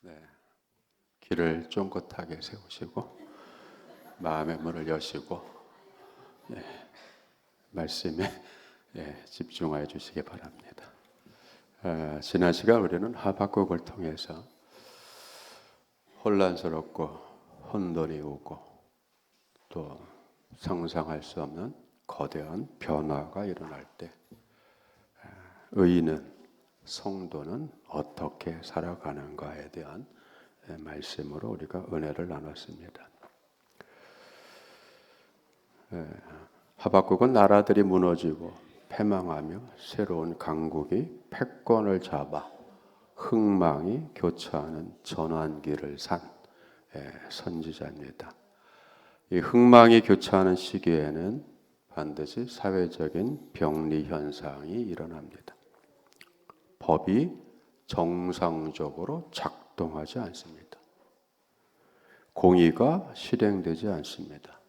네, 길을 쫑긋하게 세우시고 마음의 문을 여시고 말씀에 집중하여 주시기 바랍니다. 지난 시간 우리는 하박국을 통해서 혼란스럽고 혼돈이 오고 또 상상할 수 없는 거대한 변화가 일어날 때 의인은 성도는 어떻게 살아가는가에 대한 말씀으로 우리가 은혜를 나눴습니다. 하박국은 나라들이 무너지고 패망하며 새로운 강국이 패권을 잡아 흥망이 교차하는 전환기를 산 선지자입니다. 이 흥망이 교차하는 시기에는 반드시 사회적인 병리 현상이 일어납니다. 법이 정상적으로 작동하지 않습니다. 공의가 실행되지 않습니다.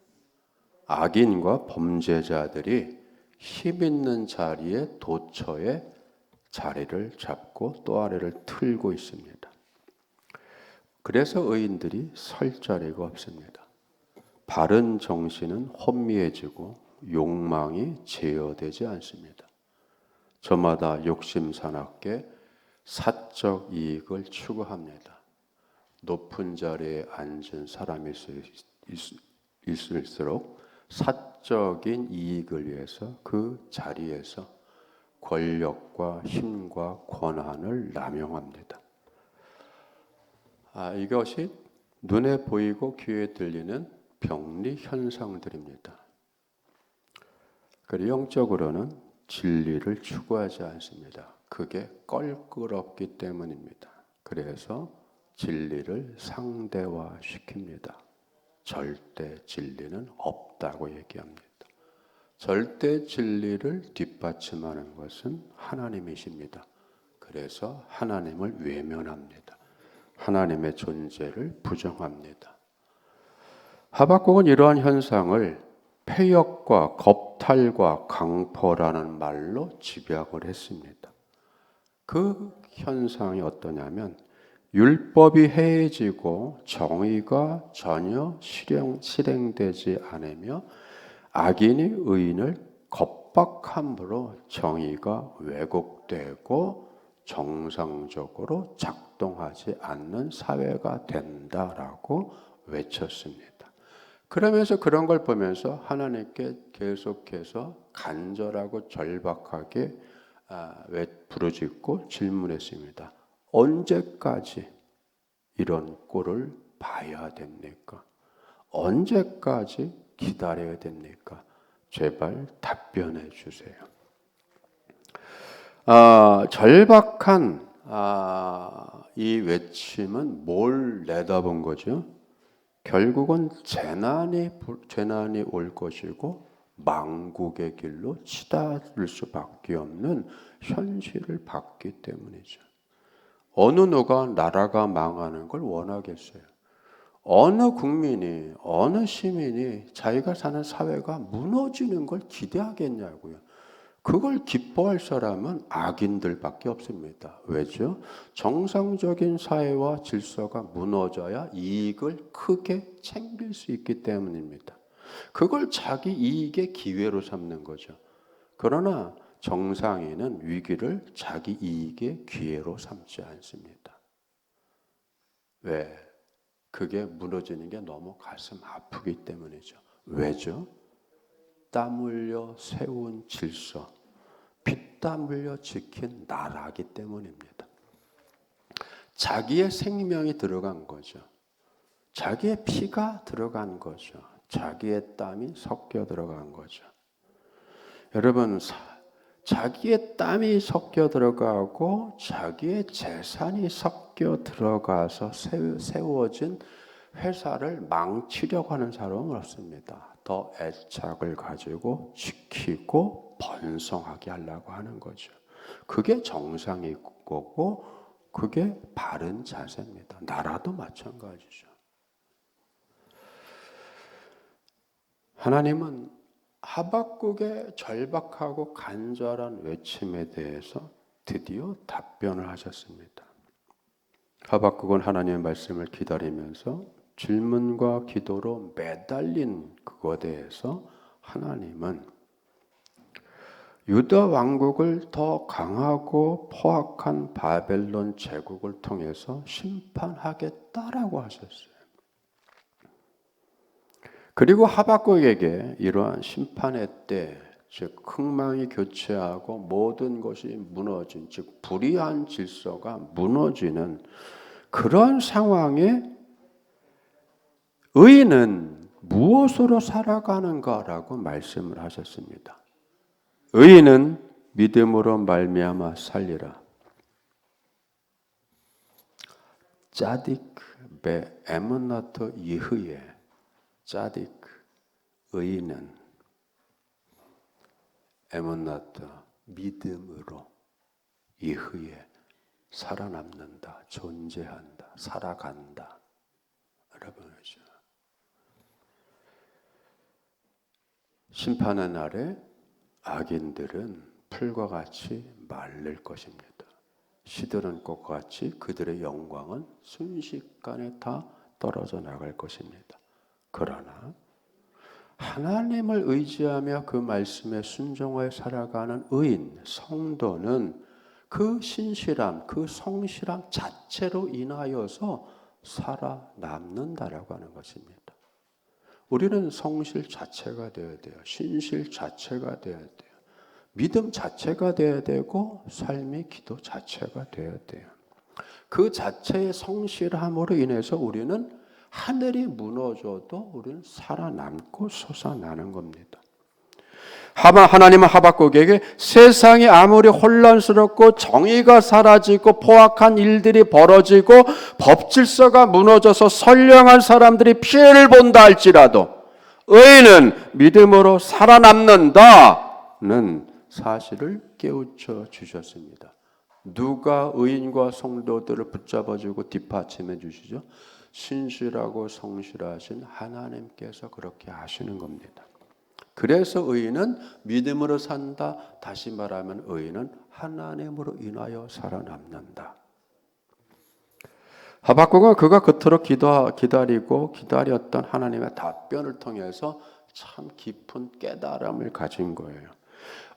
악인과 범죄자들이 힘 있는 자리에 도처에 자리를 잡고 또 아래를 틀고 있습니다. 그래서 의인들이 설 자리가 없습니다. 바른 정신은 혼미해지고 욕망이 제어되지 않습니다. 저마다 욕심 사납게 사적 이익을 추구합니다. 높은 자리에 앉은 사람이 있을수록 사적인 이익을 위해서 그 자리에서 권력과 힘과 권한을 남용합니다. 이것이 눈에 보이고 귀에 들리는 병리 현상들입니다. 그리고 영적으로는 진리를 추구하지 않습니다. 그게 껄끄럽기 때문입니다. 그래서 진리를 상대화시킵니다. 절대 진리는 없다고 얘기합니다. 절대 진리를 뒷받침하는 것은 하나님이십니다. 그래서 하나님을 외면합니다. 하나님의 존재를 부정합니다. 하박국은 이러한 현상을 폐역과 겁탈과 강포라는 말로 집약을 했습니다. 그 현상이 어떠냐면 율법이 해해지고 정의가 전혀 실행되지 않으며 악인이 의인을 겁박함으로 정의가 왜곡되고 정상적으로 작동하지 않는 사회가 된다라고 외쳤습니다. 그러면서 그런 걸 보면서 하나님께 계속해서 간절하고 절박하게 부르짖고 질문했습니다. 언제까지 이런 꼴을 봐야 됩니까? 언제까지 기다려야 됩니까? 제발 답변해 주세요. 절박한 이 외침은 뭘 내다본 거죠? 결국은 재난이 올 것이고 망국의 길로 치닫을 수밖에 없는 현실을 봤기 때문이죠. 어느 누가 나라가 망하는 걸 원하겠어요? 어느 국민이, 어느 시민이 자기가 사는 사회가 무너지는 걸 기대하겠냐고요. 그걸 기뻐할 사람은 악인들밖에 없습니다. 왜죠? 정상적인 사회와 질서가 무너져야 이익을 크게 챙길 수 있기 때문입니다. 그걸 자기 이익의 기회로 삼는 거죠. 그러나 정상인은 위기를 자기 이익의 기회로 삼지 않습니다. 왜? 그게 무너지는 게 너무 가슴 아프기 때문이죠. 왜죠? 땀 흘려 세운 질서, 피땀 흘려 지킨 나라이기 때문입니다. 자기의 생명이 들어간 거죠. 자기의 피가 들어간 거죠. 자기의 땀이 섞여 들어간 거죠. 여러분, 자기의 땀이 섞여 들어가고 자기의 재산이 섞여 들어가서 세워진 회사를 망치려고 하는 사람은 없습니다. 더 애착을 가지고 지키고 번성하게 하려고 하는 거죠. 그게 정상이고 그게 바른 자세입니다. 나라도 마찬가지죠. 하나님은 하박국의 절박하고 간절한 외침에 대해서 드디어 답변을 하셨습니다. 하박국은 하나님의 말씀을 기다리면서 질문과 기도로 매달린 그것에 대해서 하나님은 유다 왕국을 더 강하고 포악한 바벨론 제국을 통해서 심판하겠다라고 하셨어요. 그리고 하박국에게 이러한 심판의 때, 즉 흥망이 교체하고 모든 것이 무너진, 즉 불의한 질서가 무너지는 그런 상황에 의인은 무엇으로 살아가는가라고 말씀을 하셨습니다. 의인은 믿음으로 말미암아 살리라. 짜딕 베 에문나트 이흐에, 짜딕 의인은 에문나트 믿음으로 이흐에 살아남는다, 존재한다, 살아간다. 여러분이죠. 심판의 날에 악인들은 풀과 같이 말릴 것입니다. 시드는 꽃과 같이 그들의 영광은 순식간에 다 떨어져 나갈 것입니다. 그러나 하나님을 의지하며 그 말씀에 순종하여 살아가는 의인, 성도는 그 신실함, 그 성실함 자체로 인하여서 살아남는다라고 하는 것입니다. 우리는 성실 자체가 되어야 돼요. 신실 자체가 되어야 돼요. 믿음 자체가 되어야 되고 삶의 기도 자체가 되어야 돼요. 그 자체의 성실함으로 인해서 우리는 하늘이 무너져도 우리는 살아남고 솟아나는 겁니다. 하나님은 하박국에게 세상이 아무리 혼란스럽고 정의가 사라지고 포악한 일들이 벌어지고 법질서가 무너져서 선량한 사람들이 피해를 본다 할지라도 의인은 믿음으로 살아남는다는 사실을 깨우쳐 주셨습니다. 누가 의인과 성도들을 붙잡아주고 뒷받침해 주시죠? 신실하고 성실하신 하나님께서 그렇게 하시는 겁니다. 그래서 의인은 믿음으로 산다. 다시 말하면 의인은 하나님으로 인하여 살아남는다. 하박국은 그가 그토록 기다리고 기다렸던 하나님의 답변을 통해서 참 깊은 깨달음을 가진 거예요.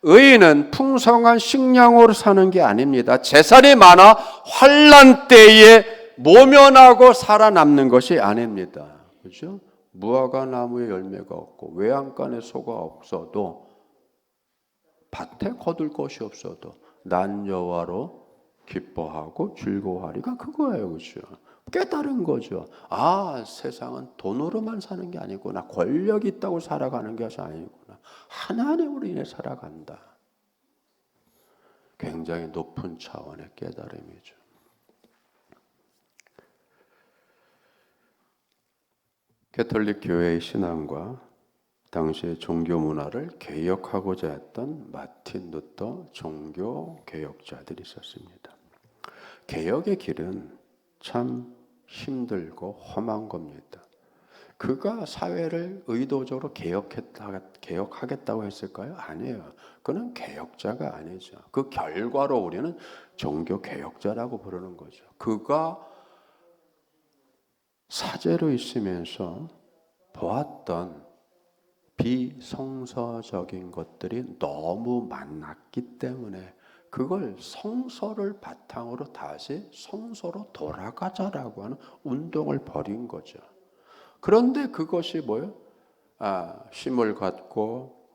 의인은 풍성한 식량으로 사는 게 아닙니다. 재산이 많아 환난 때에 모면하고 살아남는 것이 아닙니다. 그렇죠? 무화과 나무에 열매가 없고 외양간에 소가 없어도 밭에 거둘 것이 없어도 난 여호와로 기뻐하고 즐거워하리가 그거예요. 그렇죠? 깨달은 거죠. 아, 세상은 돈으로만 사는 게 아니구나. 권력이 있다고 살아가는 것이 아니구나. 하나님으로 인해 살아간다. 굉장히 높은 차원의 깨달음이죠. 가톨릭 교회의 신앙과 당시의 종교 문화를 개혁하고자 했던 마틴 루터 종교 개혁자들이 있었습니다. 개혁의 길은 참 힘들고 험한 겁니다. 그가 사회를 의도적으로 개혁하겠다고 했을까요? 아니에요. 그는 개혁자가 아니죠. 그 결과로 우리는 종교 개혁자라고 부르는 거죠. 그가 사제로 있으면서 보았던 비성서적인 것들이 너무 많았기 때문에 그걸 성서를 바탕으로 다시 성서로 돌아가자라고 하는 운동을 벌인 거죠. 그런데 그것이 뭐예요? 힘을 갖고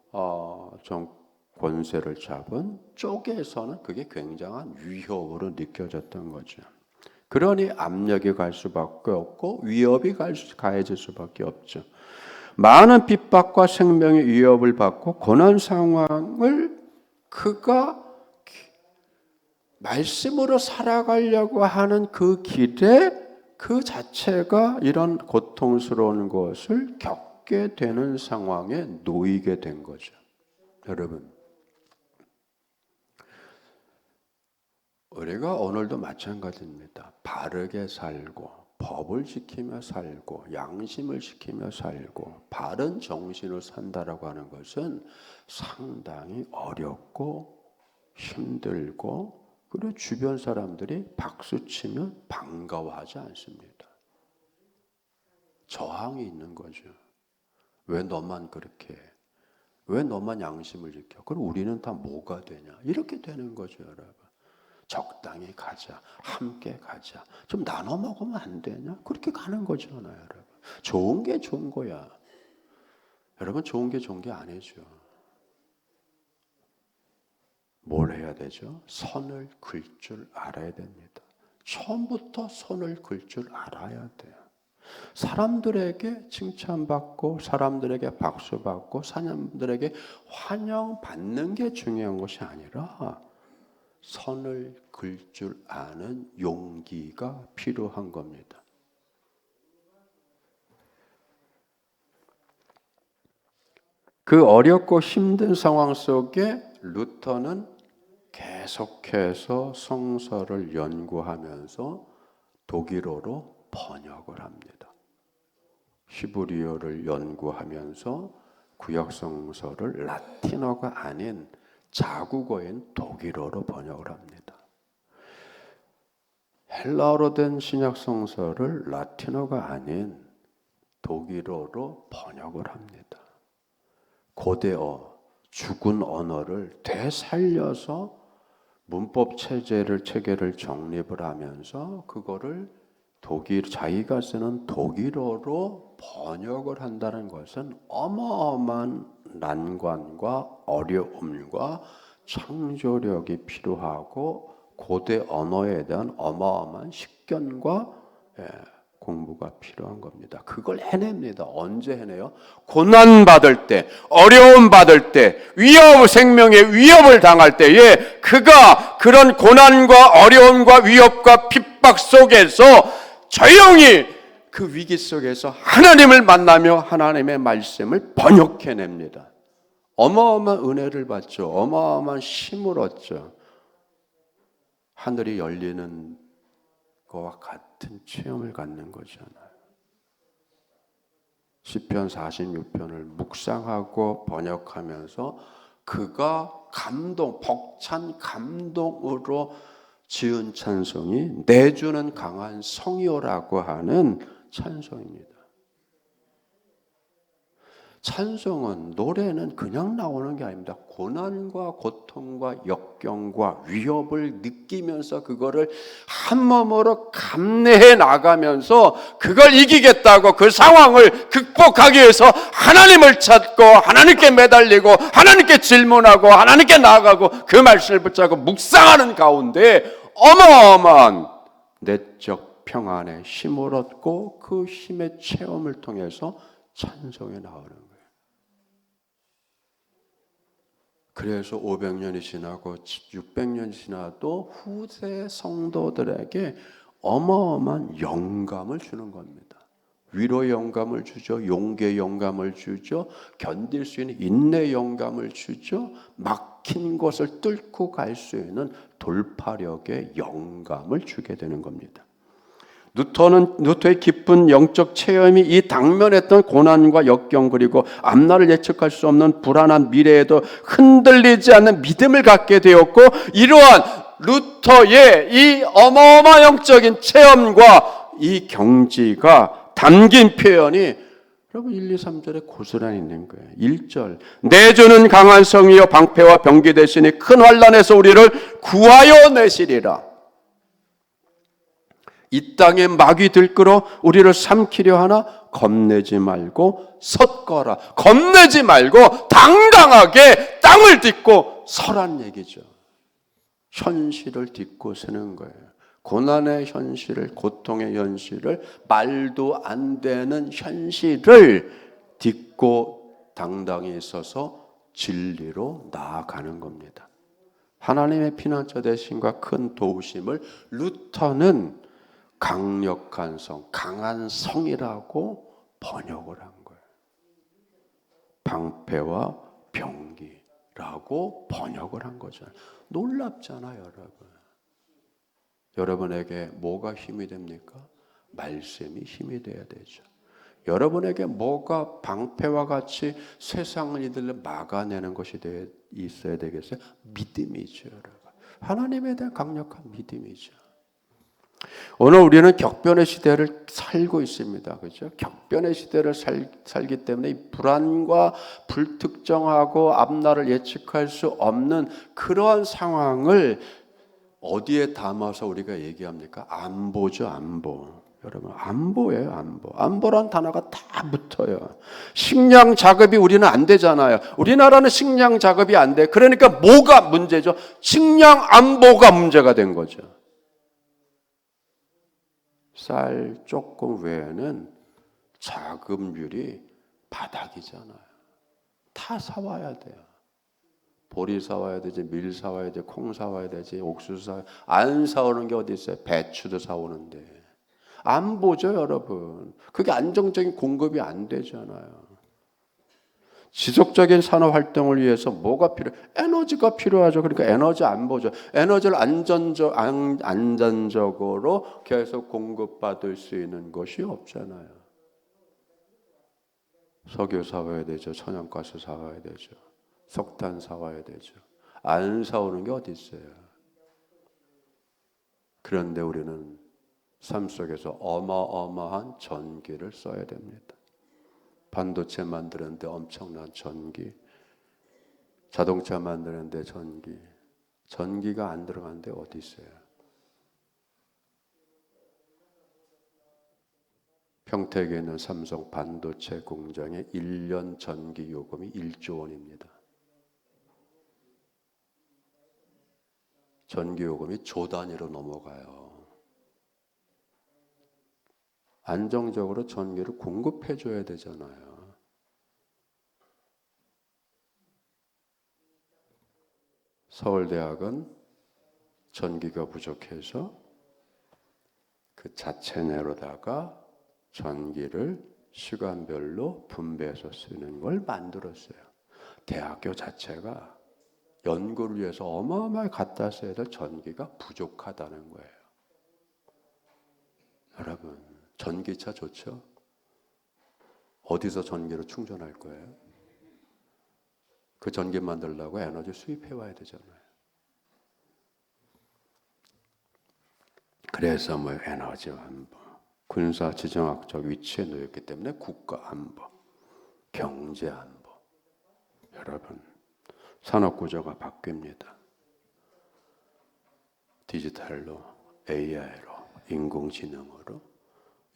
좀 권세를 잡은 쪽에서는 그게 굉장한 위협으로 느껴졌던 거죠. 그러니 압력이 갈 수밖에 없고 위협이 가해질 수밖에 없죠. 많은 핍박과 생명의 위협을 받고 고난 상황을 그가 말씀으로 살아가려고 하는 그 길에 그 자체가 이런 고통스러운 것을 겪게 되는 상황에 놓이게 된 거죠. 여러분, 우리가 오늘도 마찬가지입니다. 바르게 살고 법을 지키며 살고 양심을 지키며 살고 바른 정신으로 산다라고 하는 것은 상당히 어렵고 힘들고 그리고 주변 사람들이 박수 치면 반가워하지 않습니다. 저항이 있는 거죠. 왜 너만 그렇게 해? 왜 너만 양심을 지켜? 그럼 우리는 다 뭐가 되냐? 이렇게 되는 거죠, 여러분. 적당히 가자. 함께 가자. 좀 나눠 먹으면 안 되냐? 그렇게 가는 거잖아요, 여러분. 좋은 게 좋은 거야. 여러분, 좋은 게 좋은 게 아니죠. 뭘 해야 되죠? 선을 긋을 줄 알아야 됩니다. 처음부터 선을 긋을 줄 알아야 돼요. 사람들에게 칭찬받고 사람들에게 박수받고 사람들에게 환영받는 게 중요한 것이 아니라 선을 긋을 줄 아는 용기가 필요한 겁니다. 그 어렵고 힘든 상황 속에 루터는 계속해서 성서를 연구하면서 독일어로 번역을 합니다. 히브리어를 연구하면서 구약 성서를 라틴어가 아닌 자국어인 독일어로 번역을 합니다. 헬라어로 된 신약 성서를 라틴어가 아닌 독일어로 번역을 합니다. 고대어, 죽은 언어를 되살려서 문법 체계를 정립을 하면서 그거를 자기가 쓰는 독일어로 번역을 한다는 것은 어마어마한 난관과 어려움과 창조력이 필요하고 고대 언어에 대한 어마어마한 식견과 공부가 필요한 겁니다. 그걸 해냅니다. 언제 해내요? 고난받을 때, 어려움 받을 때, 생명의 위협을 당할 때에 그가 그런 고난과 어려움과 위협과 핍박 속에서 조용히 그 위기 속에서 하나님을 만나며 하나님의 말씀을 번역해냅니다. 어마어마한 은혜를 받죠. 어마어마한 힘을 얻죠. 하늘이 열리는 것과 같은 체험을 갖는 거잖아요. 시편 46편을 묵상하고 번역하면서 그가 벅찬 감동으로 지은 찬송이 내주는 강한 성이요라고 하는 찬송입니다. 찬송은, 노래는 그냥 나오는 게 아닙니다. 고난과 고통과 역경과 위협을 느끼면서 그거를 한 몸으로 감내해 나가면서 그걸 이기겠다고 그 상황을 극복하기 위해서 하나님을 찾고 하나님께 매달리고 하나님께 질문하고 하나님께 나아가고 그 말씀을 붙잡고 묵상하는 가운데 어마어마한 내적 평안의 힘을 얻고 그 힘의 체험을 통해서 찬송에 나오는 거예요. 그래서 500년이 지나고 600년이 지나도 후세 성도들에게 어마어마한 영감을 주는 겁니다. 위로의 영감을 주죠. 용기의 영감을 주죠. 견딜 수 있는 인내의 영감을 주죠. 막힌 곳을 뚫고 갈 수 있는 돌파력의 영감을 주게 되는 겁니다. 루터의 깊은 영적 체험이 이 당면했던 고난과 역경 그리고 앞날을 예측할 수 없는 불안한 미래에도 흔들리지 않는 믿음을 갖게 되었고, 이러한 루터의 이 어마어마한 영적인 체험과 이 경지가 담긴 표현이 여러분 1, 2, 3절에 고스란히 있는 거예요. 1절, 내주는 강한 성이여 방패와 병기 되시니 큰 환난에서 우리를 구하여 내시리라. 이 땅에 마귀 들끓어 우리를 삼키려 하나 겁내지 말고 섰거라. 겁내지 말고 당당하게 땅을 딛고 서란 얘기죠. 현실을 딛고 서는 거예요. 고난의 현실을, 고통의 현실을, 말도 안 되는 현실을 딛고 당당히 서서 진리로 나아가는 겁니다. 하나님의 피난처 되심과 큰 도우심을 루터는 강력한 성, 강한 성이라고 번역을 한 거예요. 방패와 병기라고 번역을 한 거죠. 놀랍잖아요, 여러분. 여러분에게 뭐가 힘이 됩니까? 말씀이 힘이 돼야 되죠. 여러분에게 뭐가 방패와 같이 세상을 이들을 막아내는 것이 있어야 되겠어요? 믿음이죠, 여러분. 하나님에 대한 강력한 믿음이죠. 오늘 우리는 격변의 시대를 살고 있습니다. 그죠? 격변의 시대를 살기 때문에 이 불안과 불특정하고 앞날을 예측할 수 없는 그러한 상황을 어디에 담아서 우리가 얘기합니까? 안보죠, 안보. 여러분, 안보예요, 안보. 안보란 단어가 다 붙어요. 식량 작업이 우리는 안 되잖아요. 우리나라는 식량 작업이 안 돼. 그러니까 뭐가 문제죠? 식량 안보가 문제가 된 거죠. 쌀 조금 외에는 자급률이 바닥이잖아요. 다 사와야 돼요. 보리 사와야 되지, 밀 사와야 되지, 콩 사와야 되지, 옥수수 사와야 되지. 안 사오는 게 어디 있어요? 배추도 사오는데. 안 보죠, 여러분. 그게 안정적인 공급이 안 되잖아요. 지속적인 산업 활동을 위해서 뭐가 필요해요? 에너지가 필요하죠. 그러니까 에너지 안 보죠. 에너지를 안전적으로 계속 공급받을 수 있는 것이 없잖아요. 석유 사와야 되죠. 천연가스 사와야 되죠. 석탄 사와야 되죠. 안 사오는 게 어디 있어요? 그런데 우리는 삶 속에서 어마어마한 전기를 써야 됩니다. 반도체 만드는데 엄청난 전기, 자동차 만드는데 전기, 전기가 안 들어가는데 어디 있어요? 평택에 있는 삼성 반도체 공장의 1년 전기 요금이 1조 원입니다. 전기 요금이 조 단위로 넘어가요. 안정적으로 전기를 공급해 줘야 되잖아요. 서울대학은 전기가 부족해서 그 자체 내로다가 전기를 시간별로 분배해서 쓰는 걸 만들었어요. 대학교 자체가 연구를 위해서 어마어마하게 갖다 써야 될 전기가 부족하다는 거예요. 여러분, 전기차 좋죠? 어디서 전기를 충전할 거예요? 그 전기 만들려고 에너지 수입해 와야 되잖아요. 그래서 에너지 안보, 군사 지정학적 위치에 놓였기 때문에 국가 안보, 경제 안보. 여러분, 산업 구조가 바뀝니다. 디지털로, AI로, 인공지능으로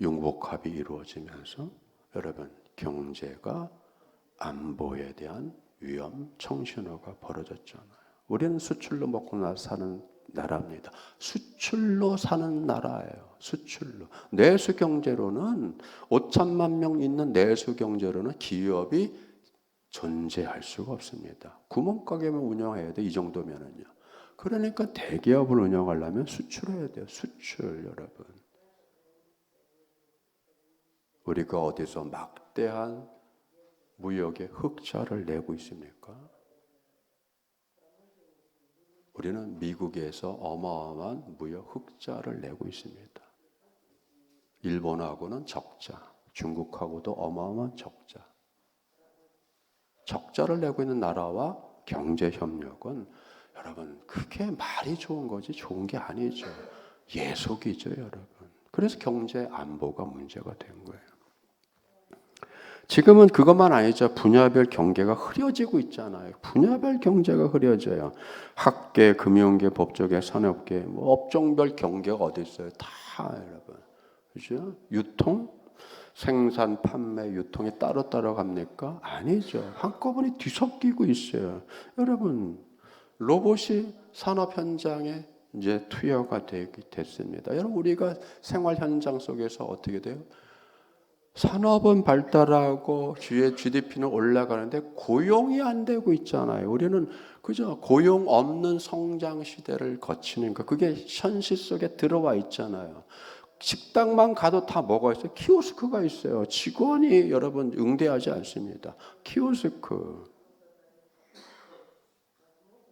융복합이 이루어지면서 여러분, 경제가 안보에 대한 위험, 청신호가 벌어졌잖아요. 우리는 수출로 먹고 사는 나라입니다. 수출로 사는 나라예요. 수출로. 내수 경제로는 5천만 명 있는 내수 경제로는 기업이 존재할 수가 없습니다. 구멍가게만 운영해야 돼. 이 정도면은요. 그러니까 대기업을 운영하려면 수출해야 돼요. 수출, 여러분. 우리가 어디서 막대한 무역의 흑자를 내고 있습니까? 우리는 미국에서 어마어마한 무역 흑자를 내고 있습니다. 일본하고는 적자, 중국하고도 어마어마한 적자. 적자를 내고 있는 나라와 경제 협력은 여러분 그게 말이 좋은 거지 좋은 게 아니죠. 예속이죠, 여러분. 그래서 경제 안보가 문제가 된 거예요. 지금은 그것만 아니죠. 분야별 경계가 흐려지고 있잖아요. 분야별 경제가 흐려져요. 학계, 금융계, 법조계, 산업계, 업종별 경계가 어디 있어요? 다 여러분. 그죠? 유통, 생산, 판매, 유통이 따로따로 갑니까? 아니죠. 한꺼번에 뒤섞이고 있어요. 여러분, 로봇이 산업 현장에 이제 투여가 됐습니다. 여러분, 우리가 생활 현장 속에서 어떻게 돼요? 산업은 발달하고 GDP는 올라가는데 고용이 안 되고 있잖아요. 우리는 그죠? 고용 없는 성장 시대를 거치는 거 그게 현실 속에 들어와 있잖아요. 식당만 가도 다 뭐가 있어요? 키오스크가 있어요. 직원이 여러분 응대하지 않습니다. 키오스크.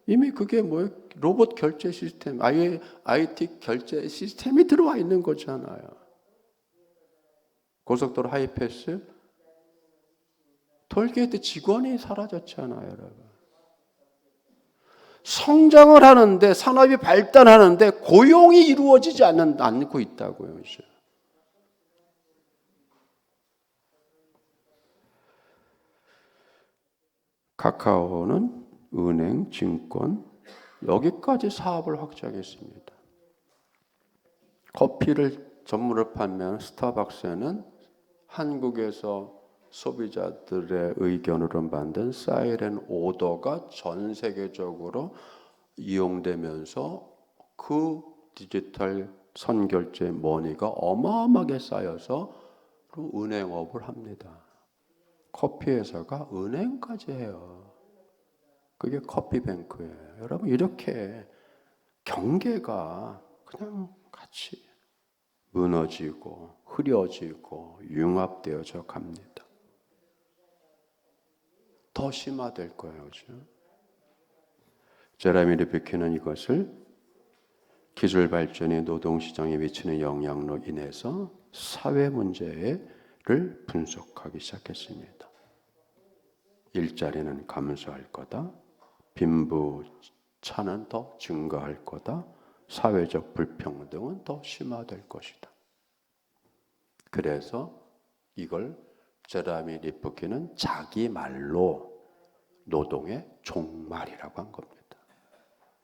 이미 그게 뭐예요? 로봇 결제 시스템, IT 결제 시스템이 들어와 있는 거잖아요. 고속도로 하이패스, 톨게이트 직원이 사라졌잖아요, 여러분. 성장을 하는데 산업이 발달하는데 고용이 이루어지지 않고 있다고요. 카카오는 은행, 증권 여기까지 사업을 확장했습니다. 커피를 전문으로 판매하는 스타벅스는 한국에서 소비자들의 의견으로 만든 사이렌 오더가 전 세계적으로 이용되면서 그 디지털 선결제 머니가 어마어마하게 쌓여서 은행업을 합니다. 커피 회사가 은행까지 해요. 그게 커피뱅크예요. 여러분 이렇게 경계가 그냥 같이 무너지고 흐려지고 융합되어져 갑니다. 더 심화될 거예요. 그렇죠? 제레미 리피키는 이것을 기술 발전이 노동시장에 미치는 영향으로 인해서 사회 문제를 분석하기 시작했습니다. 일자리는 감소할 거다. 빈부차는 더 증가할 거다. 사회적 불평등은 더 심화될 것이다. 그래서 이걸 제레미 리프키는 자기 말로 노동의 종말이라고 한 겁니다.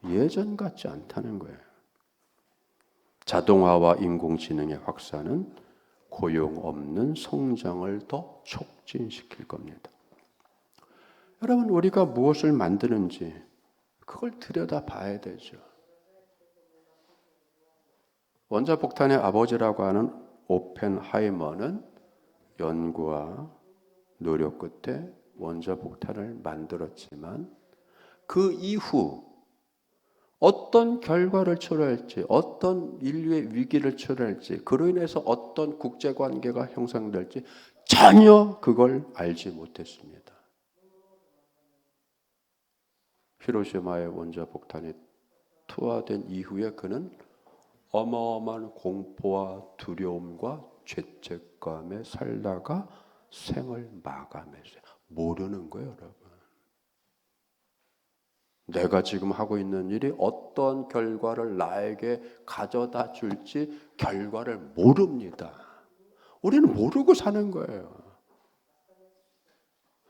예전 같지 않다는 거예요. 자동화와 인공지능의 확산은 고용 없는 성장을 더 촉진시킬 겁니다. 여러분 우리가 무엇을 만드는지 그걸 들여다봐야 되죠. 원자폭탄의 아버지라고 하는 오펜하이머는 연구와 노력 끝에 원자폭탄을 만들었지만 그 이후 어떤 결과를 초래할지, 어떤 인류의 위기를 초래할지, 그로 인해서 어떤 국제관계가 형성될지 전혀 그걸 알지 못했습니다. 히로시마의 원자폭탄이 투하된 이후에 그는 어마어마한 공포와 두려움과 죄책감에 살다가 생을 마감했어요. 모르는 거예요, 여러분. 내가 지금 하고 있는 일이 어떤 결과를 나에게 가져다 줄지 결과를 모릅니다. 우리는 모르고 사는 거예요.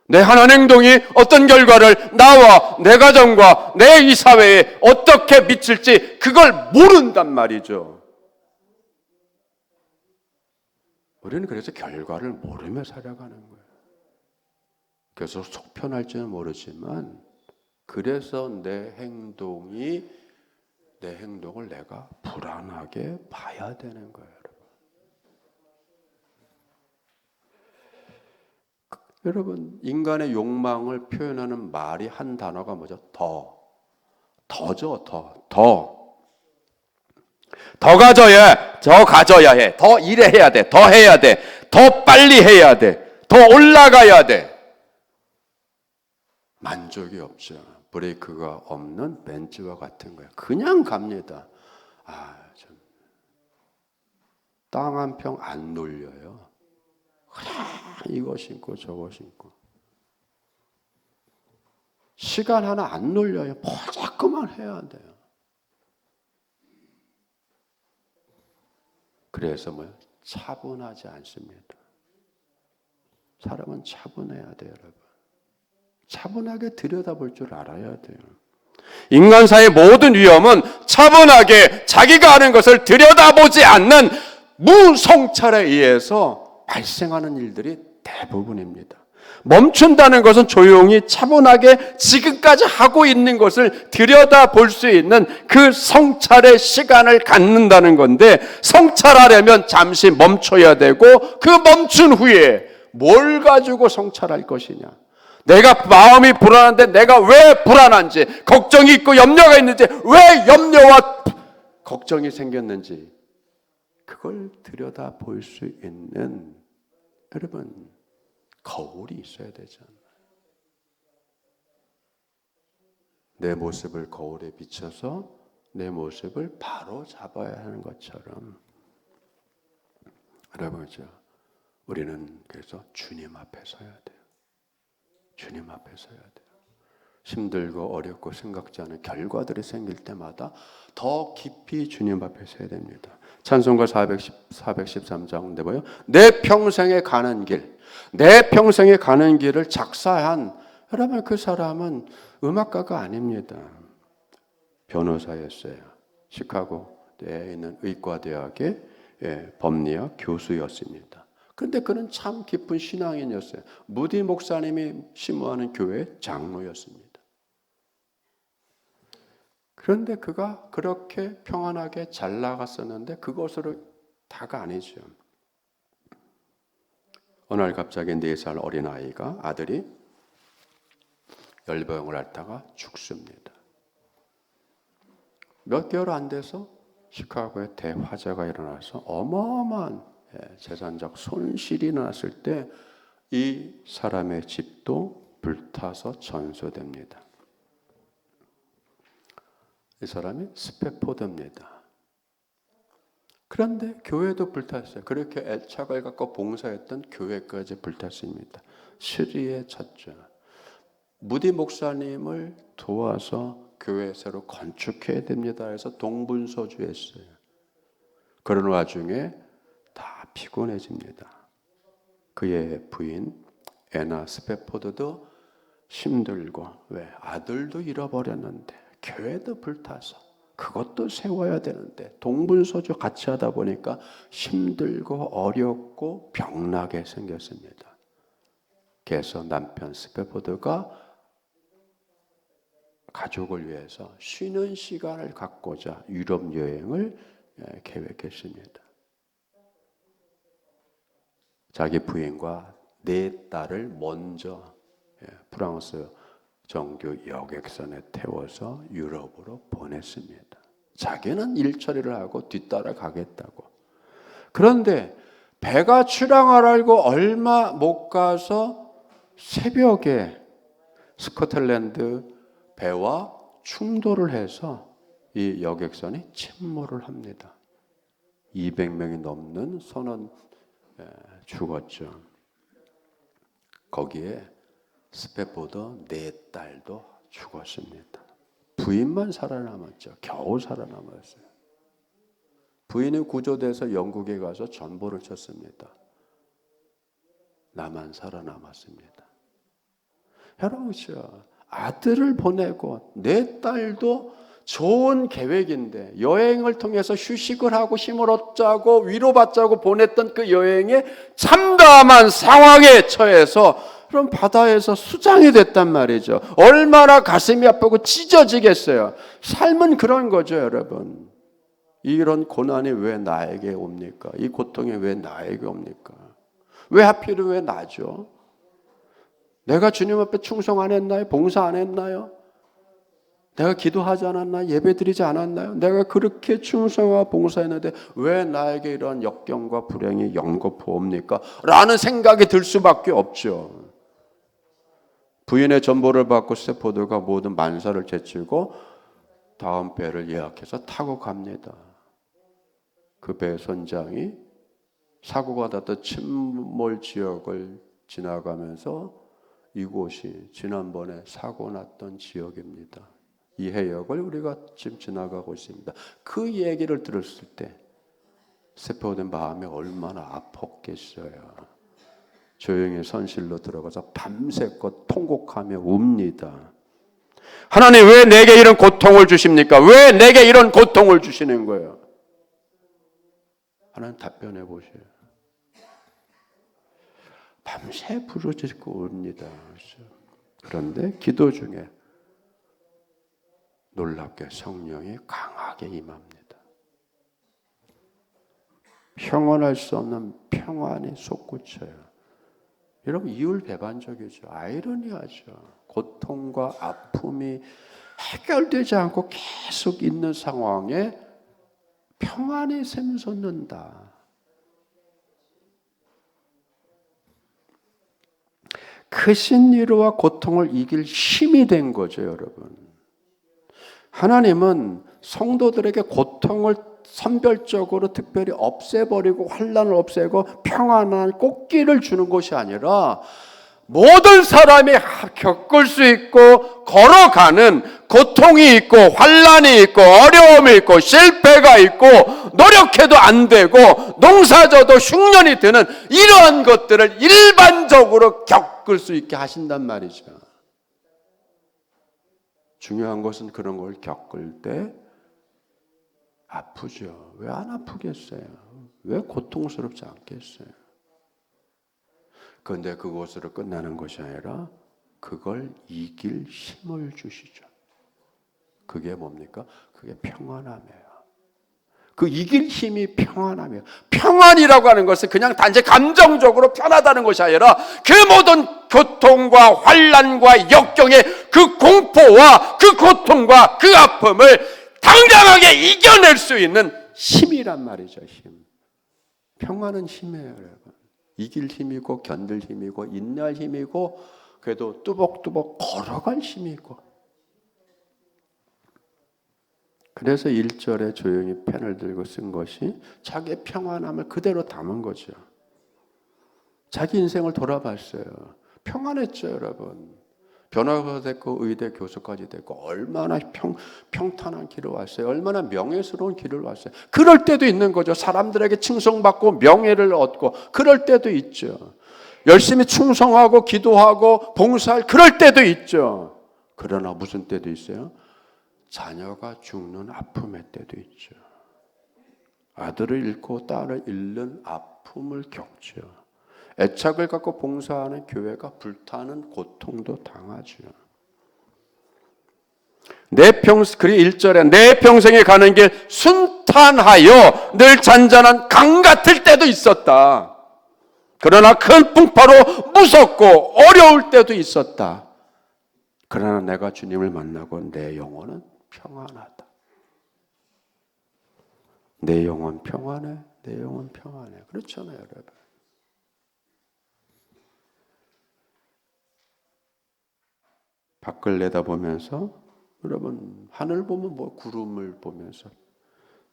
내 한 행동이 어떤 결과를 나와 내 가정과 내 이 사회에 어떻게 미칠지 그걸 모른단 말이죠. 우리는 그래서 결과를 모르며 살아가는 거예요. 그래서 속 편할지는 모르지만 그래서 내 행동을 내가 불안하게 봐야 되는 거예요. 여러분, 인간의 욕망을 표현하는 말이 한 단어가 뭐죠? 더죠, 더 가져야 해, 더 가져야 해, 더 일해야 돼, 더 해야 돼, 더 빨리 해야 돼, 더 올라가야 돼. 만족이 없죠. 브레이크가 없는 벤츠와 같은 거예요. 그냥 갑니다. 땅 한 평 안 놀려요. 이거 신고 저거 신고. 시간 하나 안 놀려요. 자꾸만 해야 돼요. 그래서 차분하지 않습니다. 사람은 차분해야 돼요, 여러분. 차분하게 들여다볼 줄 알아야 돼요. 인간사의 모든 위험은 차분하게 자기가 하는 것을 들여다보지 않는 무성찰에 의해서 발생하는 일들이 대부분입니다. 멈춘다는 것은 조용히 차분하게 지금까지 하고 있는 것을 들여다볼 수 있는 그 성찰의 시간을 갖는다는 건데, 성찰하려면 잠시 멈춰야 되고, 그 멈춘 후에 뭘 가지고 성찰할 것이냐, 내가 마음이 불안한데 내가 왜 불안한지, 걱정이 있고 염려가 있는지, 왜 염려와 걱정이 생겼는지 그걸 들여다볼 수 있는, 여러분, 거울이 있어야 되잖아요. 내 모습을 거울에 비춰서 내 모습을 바로 잡아야 하는 것처럼, 여러분, 우리는 그래서 주님 앞에 서야 돼요. 주님 앞에 서야 돼요. 힘들고 어렵고 생각지 않은 결과들이 생길 때마다 더 깊이 주님 앞에 서야 됩니다. 찬송가 413장 내봐요. 내 평생에 가는 길, 내 평생에 가는 길을 작사한, 여러분 그 사람은 음악가가 아닙니다. 변호사였어요. 시카고에 있는 의과대학의 법리학 교수였습니다. 그런데 그는 참 깊은 신앙인이었어요. 무디 목사님이 심무하는 교회 장로였습니다. 그런데 그가 그렇게 평안하게 잘 나갔었는데 그것으로 다가 아니죠. 어느 날 갑자기 4살 어린아이가, 아들이 열병을 앓다가 죽습니다. 몇 개월 안 돼서 시카고에 대화재가 일어나서 어마어마한 재산적 손실이 났을 때 이 사람의 집도 불타서 전소됩니다. 이 사람이 스페포드입니다. 그런데 교회도 불탔어요. 그렇게 애착을 갖고 봉사했던 교회까지 불탔습니다. 시리에 쳤죠. 무디 목사님을 도와서 교회 새로 건축해야 됩니다 해서 동분서주했어요. 그런 와중에 다 피곤해집니다. 그의 부인 애나 스페포드도 힘들고, 왜? 아들도 잃어버렸는데 교회도 불타서 그것도 세워야 되는데 동분서주 같이 하다 보니까 힘들고 어렵고 병나게 생겼습니다. 그래서 남편 스페포드가 가족을 위해서 쉬는 시간을 갖고자 유럽 여행을 계획했습니다. 자기 부인과 4딸을 먼저 프랑스 정규 여객선에 태워서 유럽으로 보냈습니다. 자기는 일처리를 하고 뒤따라가겠다고. 그런데 배가 출항을 알고 얼마 못 가서 새벽에 스코틀랜드 배와 충돌을 해서 이 여객선이 침몰을 합니다. 200명이 넘는 선원 죽었죠. 거기에 스페포드 4딸도 죽었습니다. 부인만 살아남았죠. 겨우 살아남았어요. 부인이 구조돼서 영국에 가서 전보를 쳤습니다. 나만 살아남았습니다. 여러분, 아들을 보내고 4딸도 좋은 계획인데 여행을 통해서 휴식을 하고 힘을 얻자고 위로받자고 보냈던 그 여행에 참담한 상황에 처해서 그럼 바다에서 수장이 됐단 말이죠. 얼마나 가슴이 아프고 찢어지겠어요. 삶은 그런 거죠, 여러분. 이런 고난이 왜 나에게 옵니까? 이 고통이 왜 나에게 옵니까? 왜 하필은 왜 나죠? 내가 주님 앞에 충성 안 했나요? 봉사 안 했나요? 내가 기도하지 않았나요? 예배드리지 않았나요? 내가 그렇게 충성하고 봉사했는데 왜 나에게 이런 역경과 불행이 연거푸옵니까? 라는 생각이 들 수밖에 없죠. 부인의 전보를 받고 스테포드가 모든 만사를 제치고 다음 배를 예약해서 타고 갑니다. 그 배 선장이 사고가 났던 침몰 지역을 지나가면서 이곳이 지난번에 사고 났던 지역입니다. 이 해역을 우리가 지금 지나가고 있습니다. 그 얘기를 들었을 때 스페포드의 마음이 얼마나 아팠겠어요. 조용히 선실로 들어가서 밤새껏 통곡하며 웁니다. 하나님, 왜 내게 이런 고통을 주십니까? 왜 내게 이런 고통을 주시는 거예요? 하나님 답변해 보세요. 밤새 부르짖고 웁니다. 그런데 기도 중에 놀랍게 성령이 강하게 임합니다. 평안할 수 없는 평안이 솟구쳐요. 여러분, 이율배반적이죠. 아이러니하죠. 고통과 아픔이 해결되지 않고 계속 있는 상황에 평안이 샘솟는다. 크신 위로와 고통을 이길 힘이 된 거죠, 여러분. 하나님은 성도들에게 고통을 선별적으로 특별히 없애버리고 환난을 없애고 평안한 꽃길을 주는 것이 아니라 모든 사람이 겪을 수 있고 걸어가는 고통이 있고 환난이 있고 어려움이 있고 실패가 있고 노력해도 안 되고 농사져도 흉년이 드는 이러한 것들을 일반적으로 겪을 수 있게 하신단 말이죠. 중요한 것은 그런 걸 겪을 때 아프죠. 왜 안 아프겠어요? 왜 고통스럽지 않겠어요? 그런데 그것으로 끝나는 것이 아니라 그걸 이길 힘을 주시죠. 그게 뭡니까? 그게 평안함이에요. 그 이길 힘이 평안함이에요. 평안이라고 하는 것은 그냥 단지 감정적으로 편하다는 것이 아니라 그 모든 고통과 환난과 역경의 그 공포와 그 고통과 그 아픔을 당당하게 이겨낼 수 있는 힘이란 말이죠. 힘. 평안은 힘이에요, 여러분. 이길 힘이고 견딜 힘이고 인내할 힘이고 그래도 뚜벅뚜벅 걸어갈 힘이 있고. 그래서 1절에 조용히 펜을 들고 쓴 것이 자기의 평안함을 그대로 담은 거죠. 자기 인생을 돌아봤어요. 평안했죠, 여러분. 변호사가 됐고 의대 교수까지 됐고 얼마나 평탄한 길을 왔어요. 얼마나 명예스러운 길을 왔어요. 그럴 때도 있는 거죠. 사람들에게 칭송받고 명예를 얻고 그럴 때도 있죠. 열심히 충성하고 기도하고 봉사할 그럴 때도 있죠. 그러나 무슨 때도 있어요? 자녀가 죽는 아픔의 때도 있죠. 아들을 잃고 딸을 잃는 아픔을 겪죠. 애착을 갖고 봉사하는 교회가 불타는 고통도 당하죠. 그리고 1절에 내 평생에 가는 길 순탄하여 늘 잔잔한 강 같을 때도 있었다. 그러나 큰 풍파로 무섭고 어려울 때도 있었다. 그러나 내가 주님을 만나고 내 영혼은 평안하다. 내 영혼 평안해. 내 영혼 평안해. 그렇잖아요, 여러분. 밖을 내다보면서 여러분 하늘 보면 뭐 구름을 보면서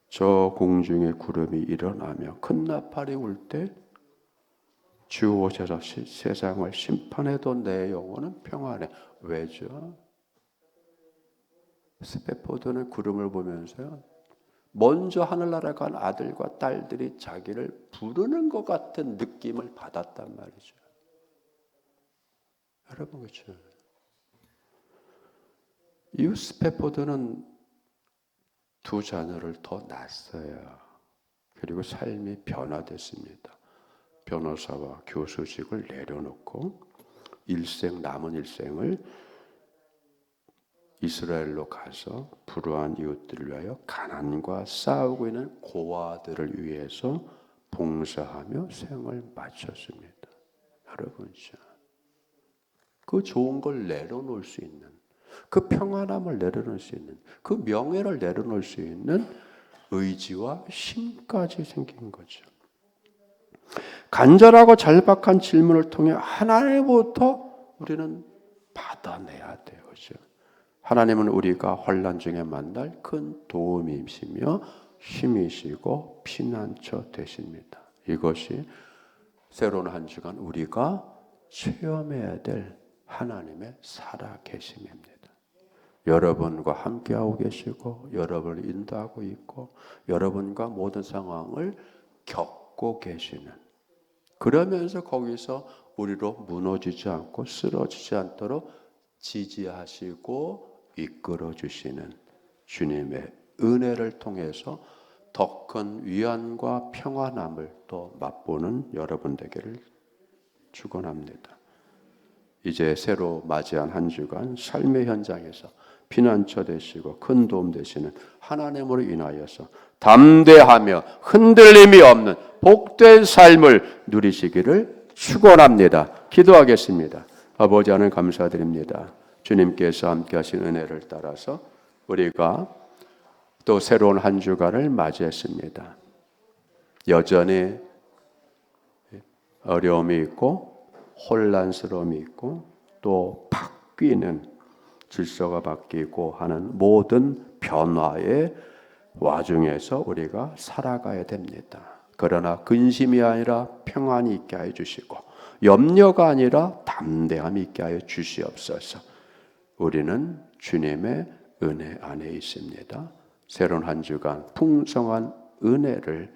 저 공중에 구름이 일어나며 큰 나팔이 울 때 주 오셔서 세상을 심판해도 내 영혼은 평안해. 왜죠? 스페포드는 구름을 보면서요. 먼저 하늘나라 간 아들과 딸들이 자기를 부르는 것 같은 느낌을 받았단 말이죠. 여러분 그렇죠? 이 스페포드는 두 자녀를 더 낳았어요. 그리고 삶이 변화됐습니다. 변호사와 교수직을 내려놓고 남은 일생을 이스라엘로 가서 불우한 이웃들을 위하여 가난과 싸우고 있는 고아들을 위해서 봉사하며 생을 마쳤습니다. 여러분, 그 좋은 걸 내려놓을 수 있는, 그 평안함을 내려놓을 수 있는, 그 명예를 내려놓을 수 있는 의지와 힘까지 생긴 거죠. 간절하고 절박한 질문을 통해 하나님부터 우리는 받아내야 돼요. 그렇죠? 하나님은 우리가 환난 중에 만날 큰 도움이시며 힘이시고 피난처 되십니다. 이것이 새로운 한 주간 우리가 체험해야 될 하나님의 살아계심입니다. 여러분과 함께하고 계시고 여러분을 인도하고 있고 여러분과 모든 상황을 겪고 계시는, 그러면서 거기서 우리로 무너지지 않고 쓰러지지 않도록 지지하시고 이끌어 주시는 주님의 은혜를 통해서 더 큰 위안과 평안함을 또 맛보는 여러분 되기를 축원합니다. 이제 새로 맞이한 한 주간 삶의 현장에서 피난처 되시고 큰 도움 되시는 하나님으로 인하여서 담대하며 흔들림이 없는 복된 삶을 누리시기를 축원합니다. 기도하겠습니다. 아버지 하나님 감사드립니다. 주님께서 함께 하신 은혜를 따라서 우리가 또 새로운 한 주간을 맞이했습니다. 여전히 어려움이 있고 혼란스러움이 있고 또 바뀌는 질서가 바뀌고 하는 모든 변화의 와중에서 우리가 살아가야 됩니다. 그러나 근심이 아니라 평안이 있게 해주시고 염려가 아니라 담대함 있게 하여 주시옵소서. 우리는 주님의 은혜 안에 있습니다. 새로운 한 주간 풍성한 은혜를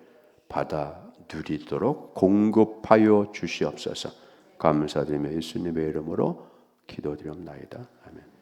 받아 누리도록 공급하여 주시옵소서. 감사드리며 예수님의 이름으로 기도드립나이다. 아멘.